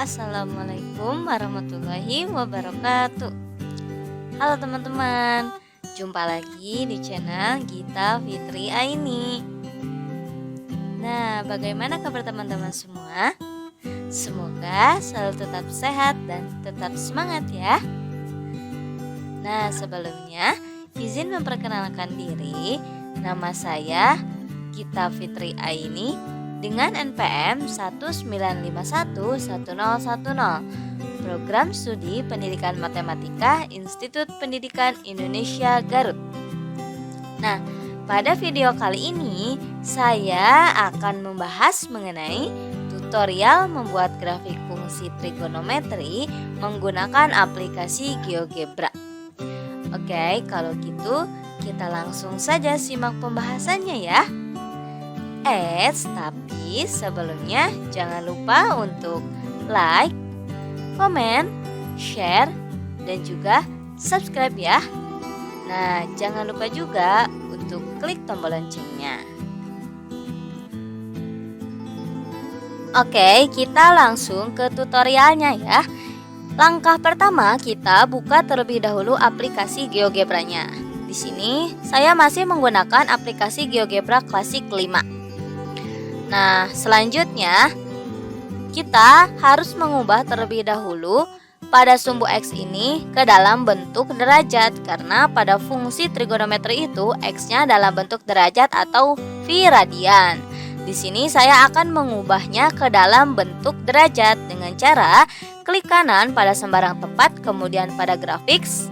Assalamualaikum warahmatullahi wabarakatuh. Halo teman-teman, jumpa lagi di channel Gita Fitri Aini. Nah, bagaimana kabar teman-teman semua? Semoga selalu tetap sehat dan tetap semangat ya. Nah, sebelumnya izin memperkenalkan diri. Nama saya Gita Fitri Aini dengan NPM 195111010, Program Studi Pendidikan Matematika Institut Pendidikan Indonesia Garut. Nah, pada video kali ini saya akan membahas mengenai tutorial membuat grafik fungsi trigonometri menggunakan aplikasi GeoGebra. Oke, kalau gitu kita langsung saja simak pembahasannya ya. Tapi sebelumnya jangan lupa untuk like, komen, share, dan juga subscribe ya. Nah, jangan lupa juga untuk klik tombol loncengnya. Oke, kita langsung ke tutorialnya ya. Langkah pertama, kita buka terlebih dahulu aplikasi GeoGebra-nya. Di sini saya masih menggunakan aplikasi GeoGebra Classic 5. Nah, selanjutnya kita harus mengubah terlebih dahulu pada sumbu X ini ke dalam bentuk derajat, karena pada fungsi trigonometri itu X-nya dalam bentuk derajat atau V radian. Di sini saya akan mengubahnya ke dalam bentuk derajat dengan cara klik kanan pada sembarang tempat, kemudian pada graphics.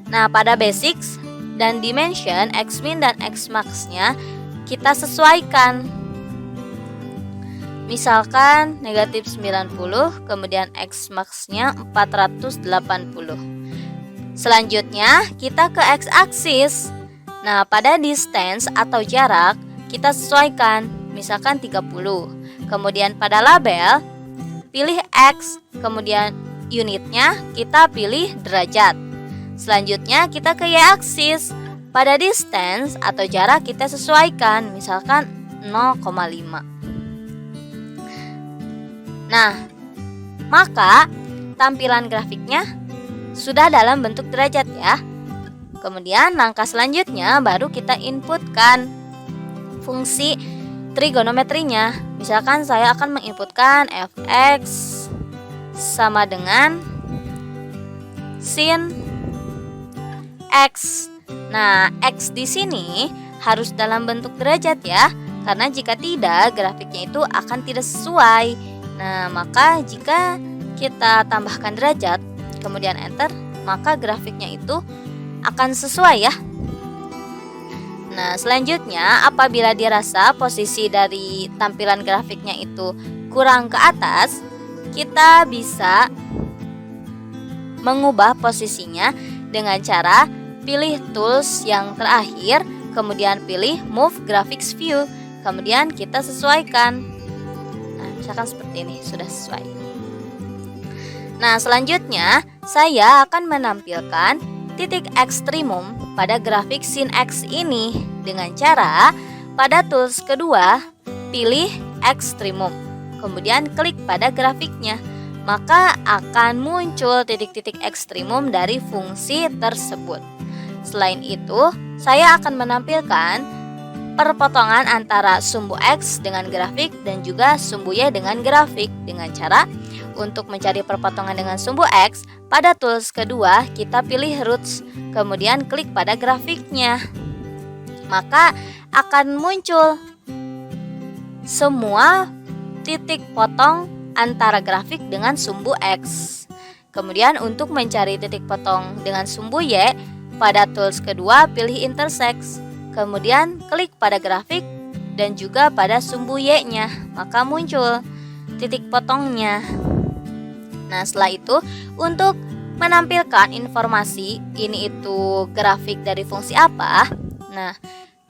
Nah, pada basics dan dimension X-min dan X-max-nya kita sesuaikan. Misalkan negatif 90, kemudian X-max-nya 480. Selanjutnya kita ke X-aksis. Nah, pada distance atau jarak kita sesuaikan, misalkan 30. Kemudian pada label pilih X, kemudian unitnya kita pilih derajat. Selanjutnya kita ke Y-aksis. Pada distance atau jarak kita sesuaikan, misalkan 0,5. Nah, maka tampilan grafiknya sudah dalam bentuk derajat ya. Kemudian langkah selanjutnya baru kita inputkan fungsi trigonometrinya. Misalkan saya akan menginputkan fx sama dengan sin x. Nah, x di sini harus dalam bentuk derajat ya, karena jika tidak grafiknya itu akan tidak sesuai. Nah, maka jika kita tambahkan derajat, kemudian enter, maka grafiknya itu akan sesuai ya. Nah, selanjutnya apabila dirasa posisi dari tampilan grafiknya itu kurang ke atas, kita bisa mengubah posisinya dengan cara pilih tools yang terakhir, kemudian pilih move graphics view, kemudian kita sesuaikan. Misalkan seperti ini, sudah sesuai. Nah, selanjutnya saya akan menampilkan titik ekstremum pada grafik sin X ini dengan cara pada tools kedua pilih ekstremum, kemudian klik pada grafiknya, maka akan muncul titik-titik ekstremum dari fungsi tersebut. Selain itu, saya akan menampilkan perpotongan antara sumbu X dengan grafik dan juga sumbu Y dengan grafik dengan cara untuk mencari perpotongan dengan sumbu X, pada tools kedua kita pilih roots, kemudian klik pada grafiknya. Maka akan muncul semua titik potong antara grafik dengan sumbu X. Kemudian untuk mencari titik potong dengan sumbu Y, pada tools kedua pilih intersect, kemudian klik pada grafik dan juga pada sumbu Y-nya, maka muncul titik potongnya. Nah, setelah itu untuk menampilkan informasi ini itu grafik dari fungsi apa, nah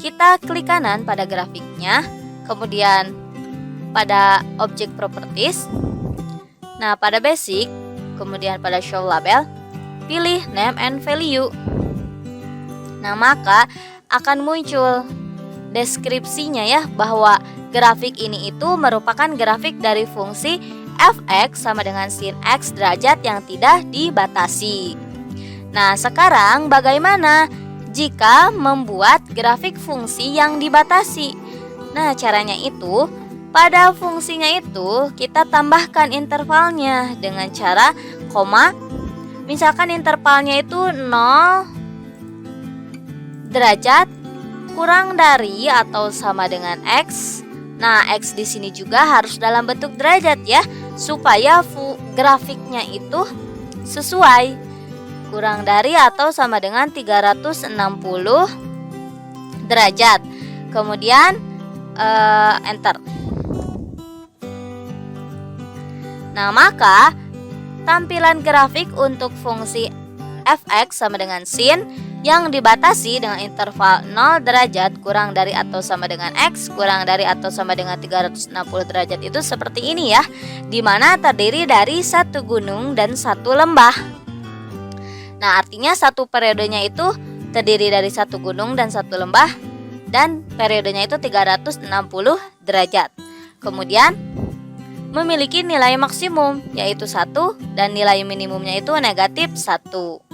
kita klik kanan pada grafiknya, kemudian pada object properties, nah pada basic, kemudian pada show label, pilih name and value. Nah, maka akan muncul deskripsinya ya, bahwa grafik ini itu merupakan grafik dari fungsi fx sama dengan sin x derajat yang tidak dibatasi. Nah, sekarang bagaimana jika membuat grafik fungsi yang dibatasi? Nah, caranya itu, pada fungsinya itu kita tambahkan intervalnya dengan cara koma. Misalkan intervalnya itu 0 derajat kurang dari atau sama dengan x. Nah, x di sini juga harus dalam bentuk derajat ya, supaya grafiknya itu sesuai. Kurang dari atau sama dengan 360 derajat. Kemudian enter. Nah, maka tampilan grafik untuk fungsi fx sama dengan sin yang dibatasi dengan interval 0 derajat kurang dari atau sama dengan x kurang dari atau sama dengan 360 derajat itu seperti ini ya, dimana terdiri dari satu gunung dan satu lembah. Nah, artinya satu periodenya itu terdiri dari satu gunung dan satu lembah, dan periodenya itu 360 derajat. Kemudian memiliki nilai maksimum yaitu 1 dan nilai minimumnya itu negatif 1.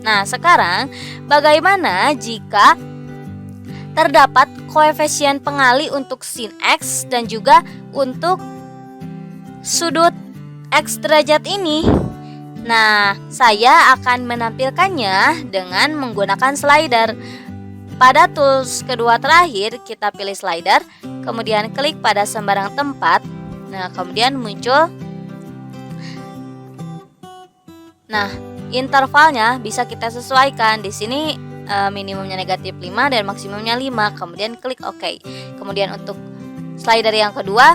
Nah, sekarang bagaimana jika terdapat koefisien pengali untuk sin x dan juga untuk sudut x derajat ini? Nah, saya akan menampilkannya dengan menggunakan slider. Pada tools kedua terakhir, kita pilih slider, kemudian klik pada sembarang tempat. Nah, kemudian muncul. Nah, intervalnya bisa kita sesuaikan. Di sini minimumnya negatif 5 dan maksimumnya 5. Kemudian klik OK. Kemudian untuk slider yang kedua,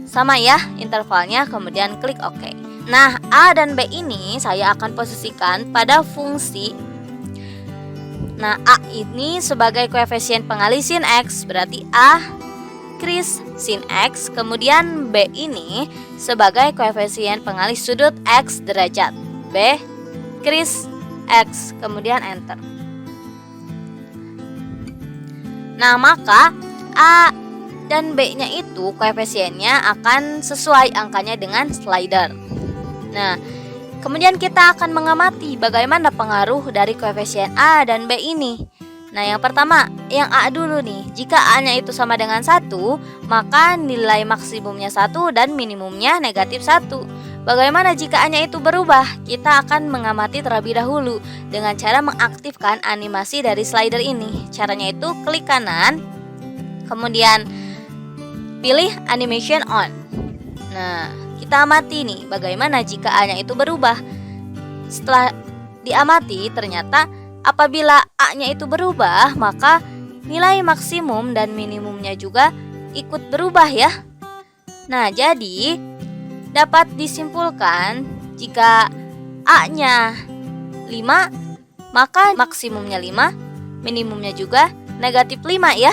sama ya intervalnya, kemudian klik OK. Nah, A dan B ini saya akan posisikan pada fungsi. Nah, A ini sebagai koefisien pengali sin X, berarti A kris sin X. Kemudian B ini sebagai koefisien pengali sudut X derajat, B kris X. Kemudian enter. Nah, maka A dan B-nya itu koefisiennya akan sesuai angkanya dengan slider. Nah, kemudian kita akan mengamati bagaimana pengaruh dari koefisien A dan B ini. Nah, yang pertama, yang A dulu nih. Jika A-nya itu sama dengan 1, maka nilai maksimumnya 1 dan minimumnya negatif 1. Bagaimana jika A-nya itu berubah? Kita akan mengamati terlebih dahulu dengan cara mengaktifkan animasi dari slider ini. Caranya itu klik kanan, kemudian pilih animation on. Nah, kita amati nih bagaimana jika A-nya itu berubah. Setelah diamati, ternyata apabila A-nya itu berubah, maka nilai maksimum dan minimumnya juga ikut berubah ya. Nah, jadi dapat disimpulkan jika A-nya 5, maka maksimumnya 5, minimumnya juga negatif 5 ya.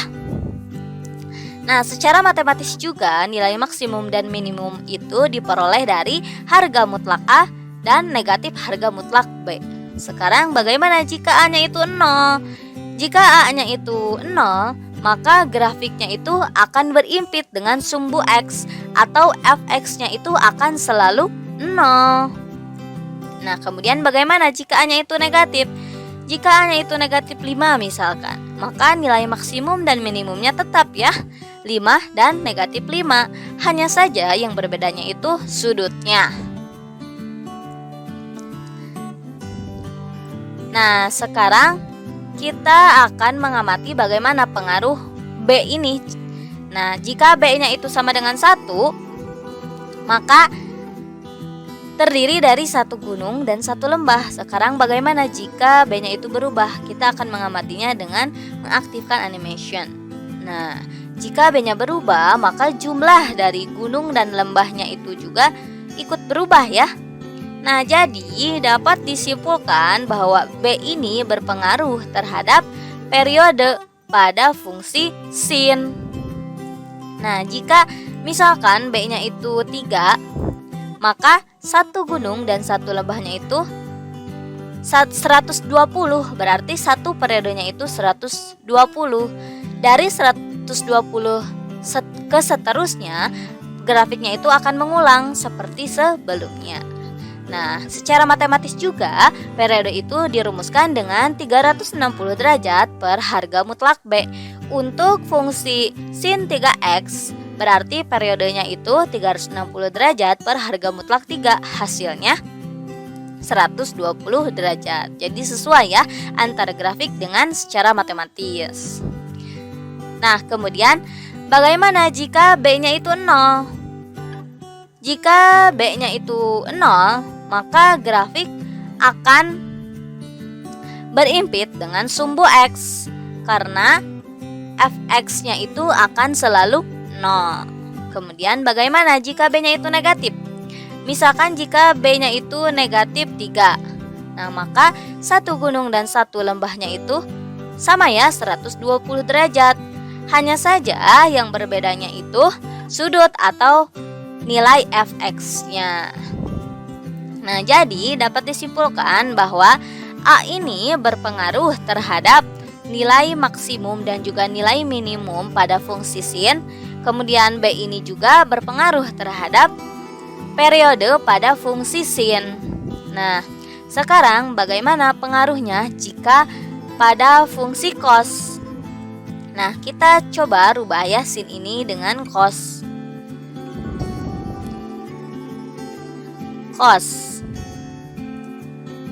Nah, secara matematis juga nilai maksimum dan minimum itu diperoleh dari harga mutlak A dan negatif harga mutlak B. Sekarang bagaimana jika A-nya itu 0? Jika A-nya itu 0, maka grafiknya itu akan berimpit dengan sumbu X atau fx-nya itu akan selalu 0. Nah, kemudian bagaimana jika A-nya itu negatif? Jika A-nya itu negatif 5 misalkan, maka nilai maksimum dan minimumnya tetap ya, 5 dan negatif 5. Hanya saja yang berbedanya itu sudutnya. Nah, sekarang kita akan mengamati bagaimana pengaruh B ini. Nah, jika B-nya itu sama dengan 1, maka terdiri dari satu gunung dan satu lembah. Sekarang bagaimana jika B-nya itu berubah? Kita akan mengamatinya dengan mengaktifkan animation. Nah, jika B-nya berubah, maka jumlah dari gunung dan lembahnya itu juga ikut berubah ya. Nah, jadi dapat disimpulkan bahwa B ini berpengaruh terhadap periode pada fungsi sin. Nah, jika misalkan B-nya itu 3, maka satu gunung dan satu lembahnya itu 120, berarti satu periodenya itu 120. Dari 120 ke seterusnya, grafiknya itu akan mengulang seperti sebelumnya. Nah, secara matematis juga, periode itu dirumuskan dengan 360 derajat per harga mutlak B. Untuk fungsi sin 3x, berarti periodenya itu 360 derajat per harga mutlak 3. Hasilnya 120 derajat. Jadi sesuai ya antara grafik dengan secara matematis. Nah, kemudian bagaimana jika B-nya itu 0? Jika B-nya itu 0, maka grafik akan berimpit dengan sumbu X karena fx-nya itu akan selalu 0. Kemudian bagaimana jika B-nya itu negatif? Misalkan jika B-nya itu negatif 3. Nah, maka satu gunung dan satu lembahnya itu sama ya 120 derajat. Hanya saja yang berbedanya itu sudut atau nilai fx-nya. Nah, jadi dapat disimpulkan bahwa A ini berpengaruh terhadap nilai maksimum dan juga nilai minimum pada fungsi sin. Kemudian B ini juga berpengaruh terhadap periode pada fungsi sin. Nah, sekarang bagaimana pengaruhnya jika pada fungsi cos? Nah, kita coba rubah ya sin ini dengan cos.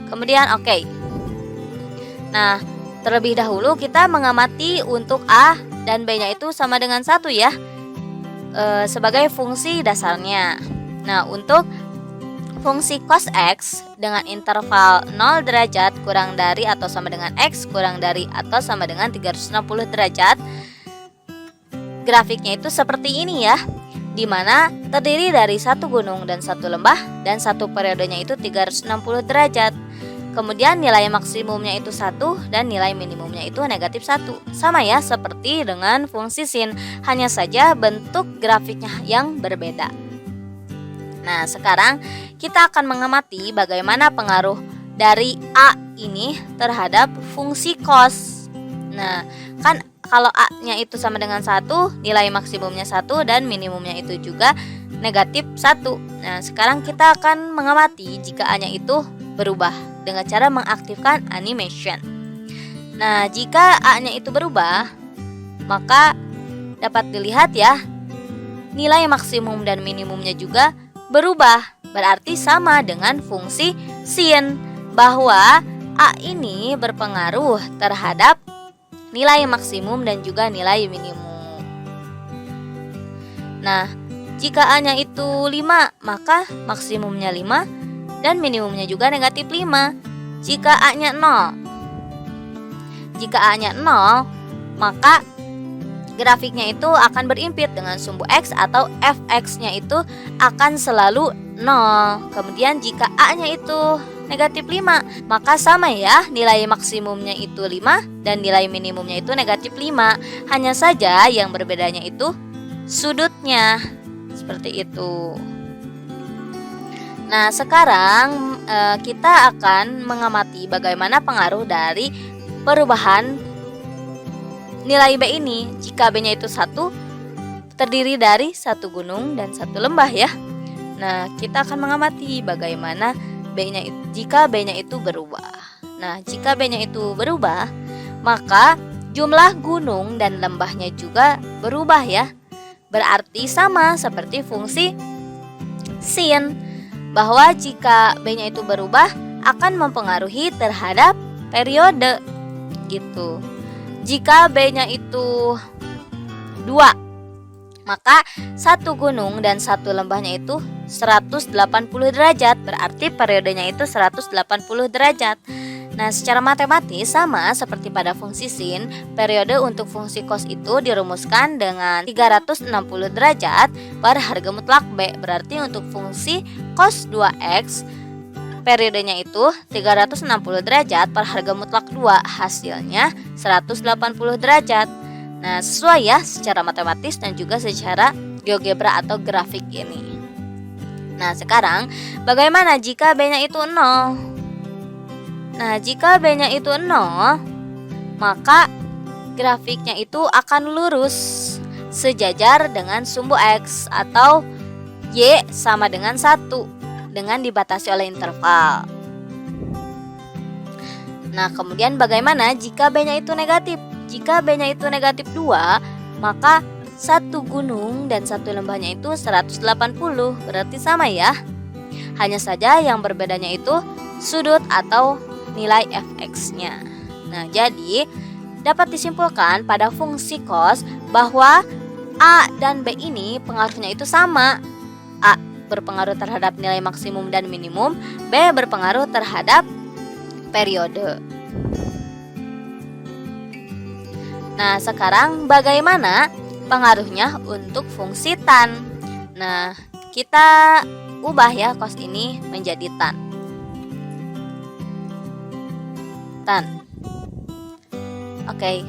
Kemudian oke. Nah, terlebih dahulu kita mengamati untuk A dan B-nya itu sama dengan 1 ya, sebagai fungsi dasarnya. Nah, untuk fungsi cos X dengan interval 0 derajat kurang dari atau sama dengan X kurang dari atau sama dengan 360 derajat, grafiknya itu seperti ini ya, di mana terdiri dari satu gunung dan satu lembah dan satu periodenya itu 360 derajat. Kemudian nilai maksimumnya itu 1 dan nilai minimumnya itu negatif 1. Sama ya seperti dengan fungsi sin, hanya saja bentuk grafiknya yang berbeda. Nah, sekarang kita akan mengamati bagaimana pengaruh dari A ini terhadap fungsi cos. Nah, kan kalau A-nya itu sama dengan 1, nilai maksimumnya 1 dan minimumnya itu juga negatif 1. Nah, sekarang kita akan mengamati jika A-nya itu berubah dengan cara mengaktifkan animation. Nah, jika A-nya itu berubah, maka dapat dilihat ya, nilai maksimum dan minimumnya juga berubah. Berarti sama dengan fungsi sin, bahwa A ini berpengaruh terhadap nilai maksimum dan juga nilai minimum. Nah, jika A-nya itu 5, maka maksimumnya 5 dan minimumnya juga negatif 5. Jika A-nya 0, maka grafiknya itu akan berimpit dengan sumbu X atau fx-nya itu akan selalu 0. Kemudian jika A-nya itu negatif 5, maka sama ya, nilai maksimumnya itu 5 dan nilai minimumnya itu negatif 5. Hanya saja yang berbedanya itu sudutnya. Seperti itu. Nah, sekarang kita akan mengamati bagaimana pengaruh dari perubahan nilai B ini. Jika B-nya itu 1, terdiri dari satu gunung dan satu lembah ya. Nah, kita akan mengamati bagaimana B-nya jika B-nya itu berubah. Nah, jika B-nya itu berubah, maka jumlah gunung dan lembahnya juga berubah ya. Berarti sama seperti fungsi sin, bahwa jika B-nya itu berubah akan mempengaruhi terhadap periode gitu. Jika B-nya itu 2, maka satu gunung dan satu lembahnya itu 180 derajat, berarti periodenya itu 180 derajat. Nah, secara matematis sama seperti pada fungsi sin, periode untuk fungsi cos itu dirumuskan dengan 360 derajat per harga mutlak B. Berarti untuk fungsi cos 2x, periodenya itu 360 derajat per harga mutlak 2, hasilnya 180 derajat. Nah, sesuai ya secara matematis dan juga secara GeoGebra atau grafik ini. Nah, sekarang bagaimana jika B-nya itu 0? Nah, jika B-nya itu 0, maka grafiknya itu akan lurus sejajar dengan sumbu X atau Y sama dengan 1 dengan dibatasi oleh interval. Nah, kemudian bagaimana jika B-nya itu negatif? Jika B-nya itu negatif 2, maka satu gunung dan satu lembahnya itu 180, berarti sama ya. Hanya saja yang berbedanya itu sudut atau nilai fx-nya. Nah, jadi dapat disimpulkan pada fungsi cos bahwa A dan B ini pengaruhnya itu sama. A berpengaruh terhadap nilai maksimum dan minimum, B berpengaruh terhadap periode. Nah, sekarang bagaimana pengaruhnya untuk fungsi tan? Nah, kita ubah ya cos ini menjadi tan. Oke.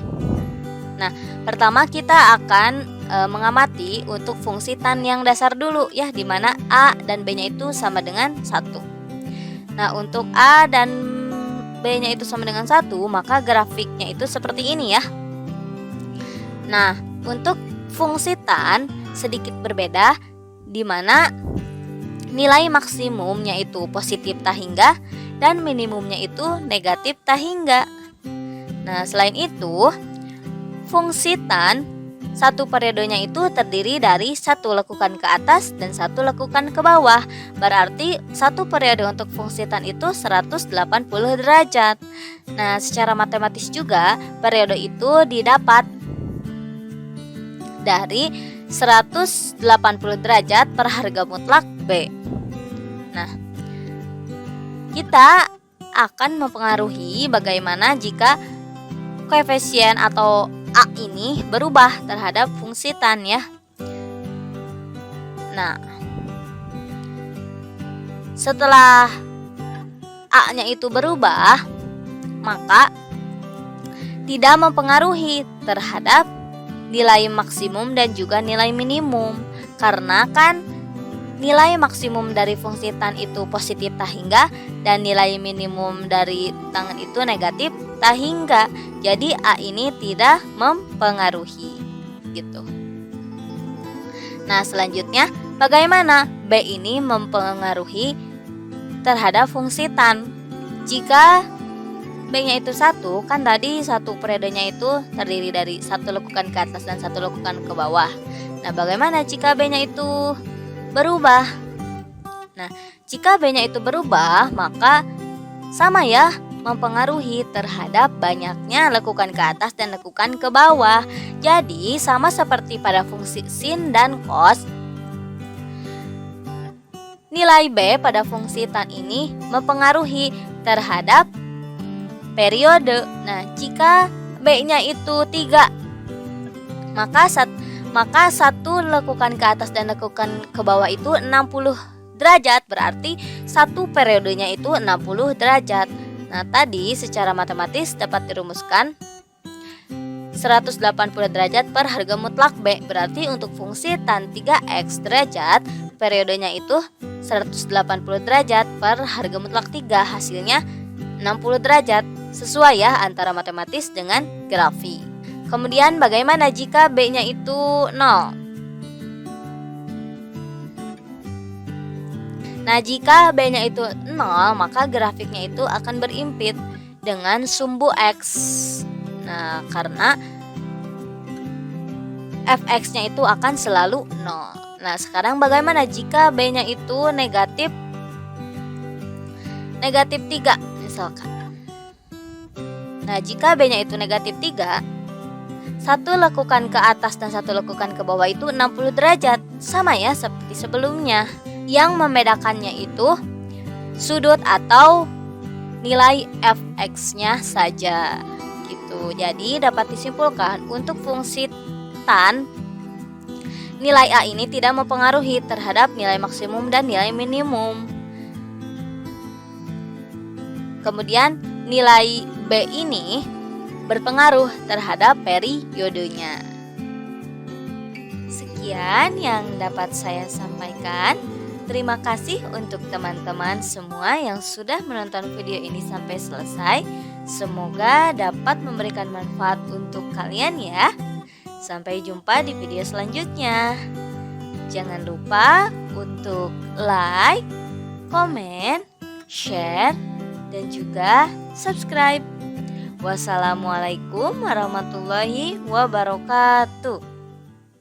Nah, pertama kita akan mengamati untuk fungsi tan yang dasar dulu ya, di mana A dan B-nya itu sama dengan 1. Nah, untuk A dan B-nya itu sama dengan 1, maka grafiknya itu seperti ini ya. Nah, untuk fungsi tan sedikit berbeda, di mana nilai maksimumnya itu positif tak hingga dan minimumnya itu negatif tak hingga. Nah, selain itu, fungsi tan satu periodenya itu terdiri dari satu lekukan ke atas dan satu lekukan ke bawah. Berarti satu periode untuk fungsi tan itu 180 derajat. Nah, secara matematis juga periode itu didapat dari 180 derajat per harga mutlak B. Nah, kita akan mempengaruhi bagaimana jika koefisien atau A ini berubah terhadap fungsi tan ya. Nah, setelah A-nya itu berubah, maka tidak mempengaruhi terhadap nilai maksimum dan juga nilai minimum. Karena kan nilai maksimum dari fungsi tan itu positif tak hingga dan nilai minimum dari tan itu negatif tak hingga. Jadi A ini tidak mempengaruhi gitu. Nah, selanjutnya bagaimana B ini mempengaruhi terhadap fungsi tan? Jika B-nya itu 1, kan tadi satu periodenya itu terdiri dari satu lekukan ke atas dan satu lekukan ke bawah. Nah, bagaimana jika B-nya itu berubah? Nah, jika B-nya itu berubah, maka sama ya, mempengaruhi terhadap banyaknya lekukan ke atas dan lekukan ke bawah. Jadi sama seperti pada fungsi sin dan cos, nilai B pada fungsi tan ini mempengaruhi terhadap periode. Nah, jika B-nya itu 3, maka satu lekukan ke atas dan lekukan ke bawah itu 60 derajat, berarti satu periodenya itu 60 derajat. Nah, tadi secara matematis dapat dirumuskan 180 derajat per harga mutlak B. Berarti untuk fungsi tan 3x derajat, periodenya itu 180 derajat per harga mutlak 3. Hasilnya 60 derajat. Sesuai ya antara matematis dengan grafik. Kemudian bagaimana jika B-nya itu 0? Nah, jika B-nya itu 0, maka grafiknya itu akan berimpit dengan sumbu X. Nah, karena fx-nya itu akan selalu 0. Nah, sekarang bagaimana jika B-nya itu negatif 3 misalkan. Nah, jika B-nya itu negatif 3, satu lekukan ke atas dan satu lekukan ke bawah itu 60 derajat. Sama ya seperti sebelumnya. Yang membedakannya itu sudut atau nilai fx-nya saja gitu. Jadi dapat disimpulkan untuk fungsi tan, nilai A ini tidak mempengaruhi terhadap nilai maksimum dan nilai minimum. Kemudian nilai B ini berpengaruh terhadap periodenya. Sekian yang dapat saya sampaikan. Terima kasih untuk teman-teman semua yang sudah menonton video ini sampai selesai. Semoga dapat memberikan manfaat untuk kalian ya. Sampai jumpa di video selanjutnya. Jangan lupa untuk like, komen, share, dan juga subscribe. Wassalamualaikum warahmatullahi wabarakatuh.